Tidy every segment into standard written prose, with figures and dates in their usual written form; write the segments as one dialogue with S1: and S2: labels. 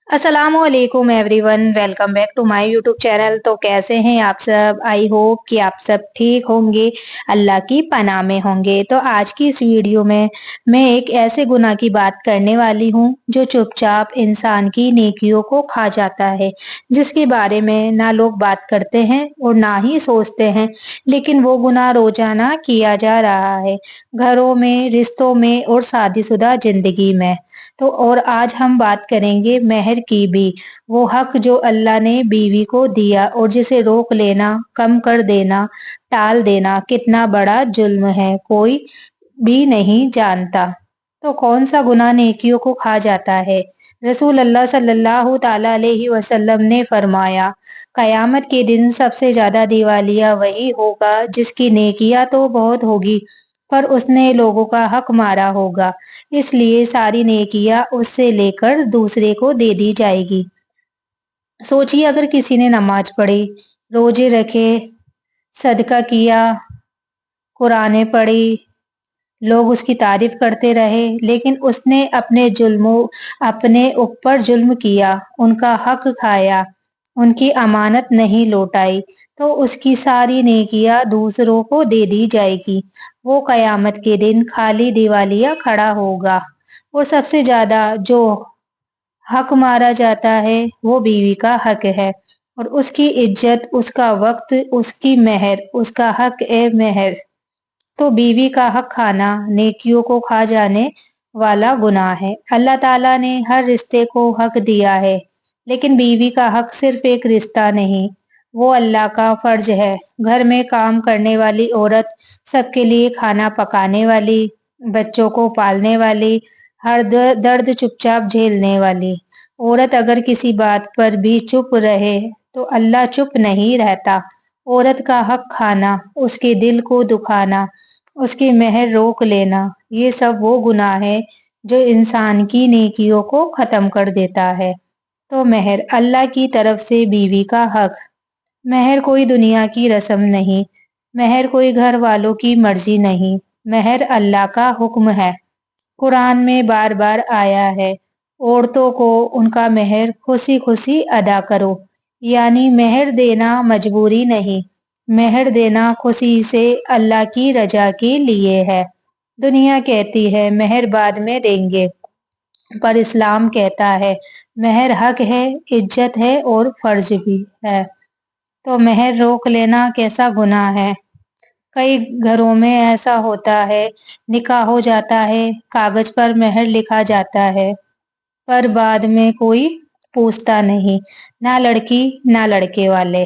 S1: अस्सलाम वालेकुम everyone, welcome back to my YouTube channel. तो कैसे हैं आप सब? आई होप कि आप सब ठीक होंगे, अल्लाह की पनाह में होंगे। तो आज की इस वीडियो में मैं एक ऐसे गुनाह की बात करने वाली हूँ जो चुपचाप इंसान की नेकियों को खा जाता है, जिसके बारे में ना लोग बात करते हैं और ना ही सोचते हैं, लेकिन वो गुनाह रोजाना किया जा रहा है, घरों में, रिश्तों में और शादीशुदा जिंदगी में। तो और आज हम बात करेंगे मेहर की भी, वो हक जो अल्लाह ने बीवी को दिया और जिसे रोक लेना, कम कर देना, टाल देना कितना बड़ा जुल्म है, कोई भी नहीं जानता। तो कौन सा गुनाह नेकियों को खा जाता है? रसूल अल्लाह सल्लल्लाहु ताला अलैहि वसल्लम ने फरमाया, कयामत के दिन सबसे ज्यादा दिवालिया वही होगा जिसकी नेकियां तो बहुत होगी पर उसने लोगों का हक मारा होगा, इसलिए सारी नेकियां उससे लेकर दूसरे को दे दी जाएगी। सोचिए, अगर किसी ने नमाज पढ़ी, रोजे रखे, सदका किया, कुरानें पढ़ी, लोग उसकी तारीफ करते रहे, लेकिन उसने अपने ऊपर जुल्म किया, उनका हक खाया, उनकी अमानत नहीं लौटाई, तो उसकी सारी नेकियां दूसरों को दे दी जाएगी। वो कयामत के दिन खाली दिवालिया खड़ा होगा। और सबसे ज्यादा जो हक मारा जाता है वो बीवी का हक है, और उसकी इज्जत, उसका वक्त, उसकी मेहर, उसका हक ए मेहर। तो बीवी का हक खाना नेकियों को खा जाने वाला गुनाह है। अल्लाह ताला ने हर रिश्ते को हक दिया है, लेकिन बीवी का हक सिर्फ एक रिश्ता नहीं, वो अल्लाह का फर्ज है। घर में काम करने वाली औरत, सबके लिए खाना पकाने वाली, बच्चों को पालने वाली, हर दर्द चुपचाप झेलने वाली औरत अगर किसी बात पर भी चुप रहे तो अल्लाह चुप नहीं रहता। औरत का हक खाना, उसके दिल को दुखाना, उसकी मेहर रोक लेना, ये सब वो गुनाह है जो इंसान की नेकियों को खत्म कर देता है। तो मेहर, अल्लाह की तरफ से बीवी का हक। मेहर कोई दुनिया की रस्म नहीं, मेहर कोई घर वालों की मर्जी नहीं, मेहर अल्लाह का हुक्म है। कुरान में बार बार आया है, औरतों को उनका मेहर खुशी खुशी अदा करो, यानी मेहर देना मजबूरी नहीं, मेहर देना खुशी से अल्लाह की रजा के लिए है। दुनिया कहती है मेहर बाद में देंगे, पर इस्लाम कहता है मेहर हक है, इज्जत है और फर्ज भी है। तो मेहर रोक लेना कैसा गुनाह है? कई घरों में ऐसा होता है, निकाह हो जाता है, कागज पर मेहर लिखा जाता है, पर बाद में कोई पूछता नहीं, ना लड़की ना लड़के वाले।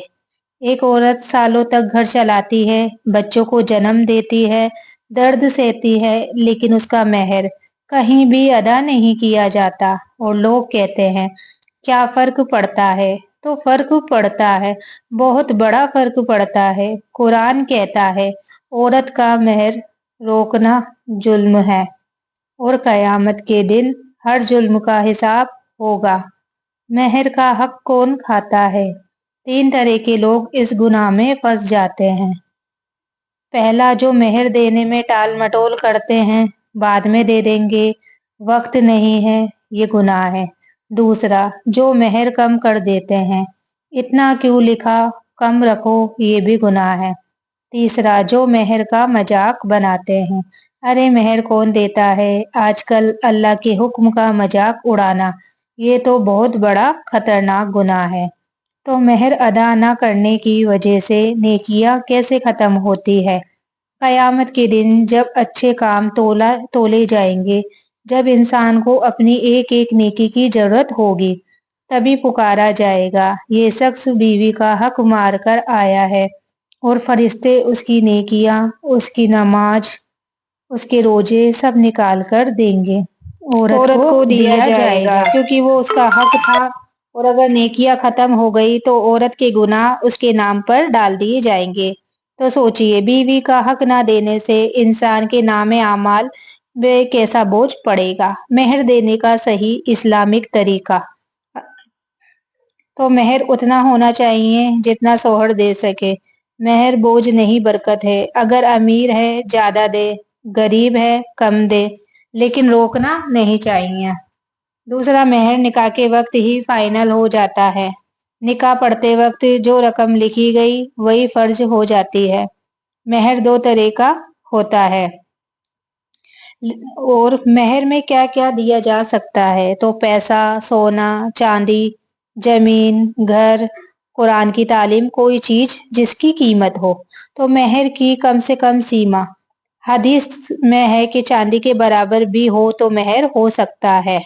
S1: एक औरत सालों तक घर चलाती है, बच्चों को जन्म देती है, दर्द सहती है, लेकिन उसका मेहर कहीं भी अदा नहीं किया जाता, और लोग कहते हैं क्या फर्क पड़ता है? तो फर्क पड़ता है, बहुत बड़ा फर्क पड़ता है। कुरान कहता है औरत का मेहर रोकना जुल्म है, और कयामत के दिन हर जुल्म का हिसाब होगा। मेहर का हक कौन खाता है? तीन तरह के लोग इस गुनाह में फंस जाते हैं। पहला, जो मेहर देने में टाल मटोल करते हैं, बाद में दे देंगे, वक्त नहीं है, ये गुनाह है। दूसरा, जो मेहर कम कर देते हैं, इतना क्यों लिखा, कम रखो, ये भी गुनाह है। तीसरा, जो मेहर का मजाक बनाते हैं, अरे मेहर कौन देता है, आजकल अल्लाह के हुक्म का मजाक उड़ाना, ये तो बहुत बड़ा खतरनाक गुनाह है। तो मेहर अदा न करने की वजह से नेकियां कैसे खत्म होती है? कयामत के दिन जब अच्छे काम तोले जाएंगे, जब इंसान को अपनी एक एक नेकी की जरूरत होगी, तभी पुकारा जाएगा ये शख्स बीवी का हक मार कर आया है, और फरिश्ते उसकी नेकियां, उसकी नमाज, उसके रोजे सब निकाल कर देंगे। औरत को दिया जाएगा क्योंकि वो उसका हक था, और अगर नेकियां खत्म हो गई तो औरत के गुनाह उसके नाम पर डाल दिए जाएंगे। तो सोचिए, बीवी का हक ना देने से इंसान के नामे आमाल में कैसा बोझ पड़ेगा। मेहर देने का सही इस्लामिक तरीका। तो मेहर उतना होना चाहिए जितना शौहर दे सके। मेहर बोझ नहीं, बरकत है। अगर अमीर है ज्यादा दे, गरीब है कम दे, लेकिन रोकना नहीं चाहिए। दूसरा मेहर निकाह के वक्त ही फाइनल हो जाता है। निकाह पढ़ते वक्त जो रकम लिखी गई वही फर्ज हो जाती है। मेहर दो तरह का होता है और मेहर में क्या क्या दिया जा सकता है, तो पैसा, सोना, चांदी, जमीन, घर, कुरान की तालीम, कोई चीज जिसकी कीमत हो। तो मेहर की कम से कम सीमा हदीस में है कि चांदी के बराबर भी हो तो मेहर हो सकता है।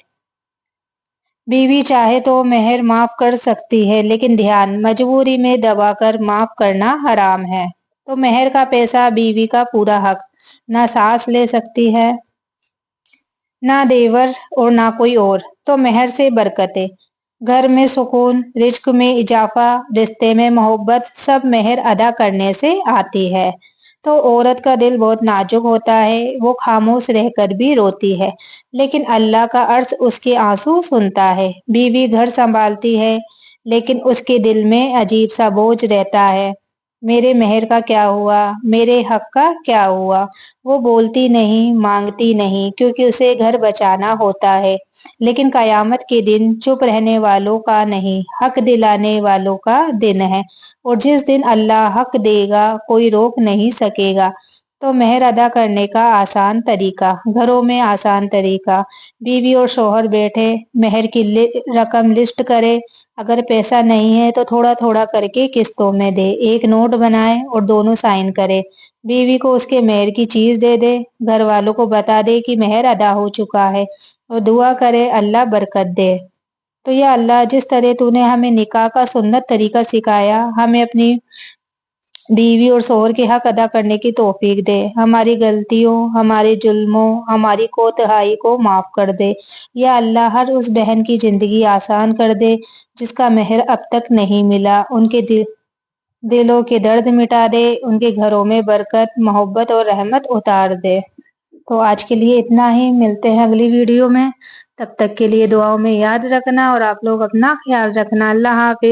S1: बीवी चाहे तो मेहर माफ कर सकती है, लेकिन ध्यान, मजबूरी में दबाकर माफ करना हराम है। तो मेहर का पैसा बीवी का पूरा हक, ना सास ले सकती है, ना देवर और ना कोई और। तो मेहर से बरकतें, घर में सुकून, रिज्क में इजाफा, रिश्ते में मोहब्बत, सब मेहर अदा करने से आती है। तो औरत का दिल बहुत नाजुक होता है, वो खामोश रहकर भी रोती है, लेकिन अल्लाह का अर्श उसके आंसू सुनता है। बीवी घर संभालती है, लेकिन उसके दिल में अजीब सा बोझ रहता है, मेरे मेहर का क्या हुआ, मेरे हक का क्या हुआ। वो बोलती नहीं, मांगती नहीं, क्योंकि उसे घर बचाना होता है। लेकिन कयामत के दिन चुप रहने वालों का नहीं, हक दिलाने वालों का दिन है, और जिस दिन अल्लाह हक देगा कोई रोक नहीं सकेगा। तो मेहर अदा करने का आसान तरीका, घरों में आसान तरीका, बीवी और शोहर बैठे मेहर की रकम लिस्ट करे। अगर पैसा नहीं है तो थोड़ा थोड़ा करके किस्तों में दे, एक नोट बनाए और दोनों साइन करे। बीवी को उसके मेहर की चीज दे दे, घर वालों को बता दे कि मेहर अदा हो चुका है, और दुआ करे अल्लाह बरकत दे। तो या अल्लाह, जिस तरह तूने हमें निकाह का सुन्नत तरीका सिखाया, हमें अपनी बीवी और शोहर के हक अदा करने की तौफीक दे। हमारी गलतियों, हमारे जुल्मों, हमारी कोताही को माफ कर दे। या अल्लाह, हर उस बहन की जिंदगी आसान कर दे जिसका मेहर अब तक नहीं मिला, उनके दिलों के दर्द मिटा दे, उनके घरों में बरकत, मोहब्बत और रहमत उतार दे। तो आज के लिए इतना ही, मिलते हैं अगली वीडियो में। तब तक के लिए दुआओं में याद रखना और आप लोग अपना ख्याल रखना। अल्लाह हाफिज।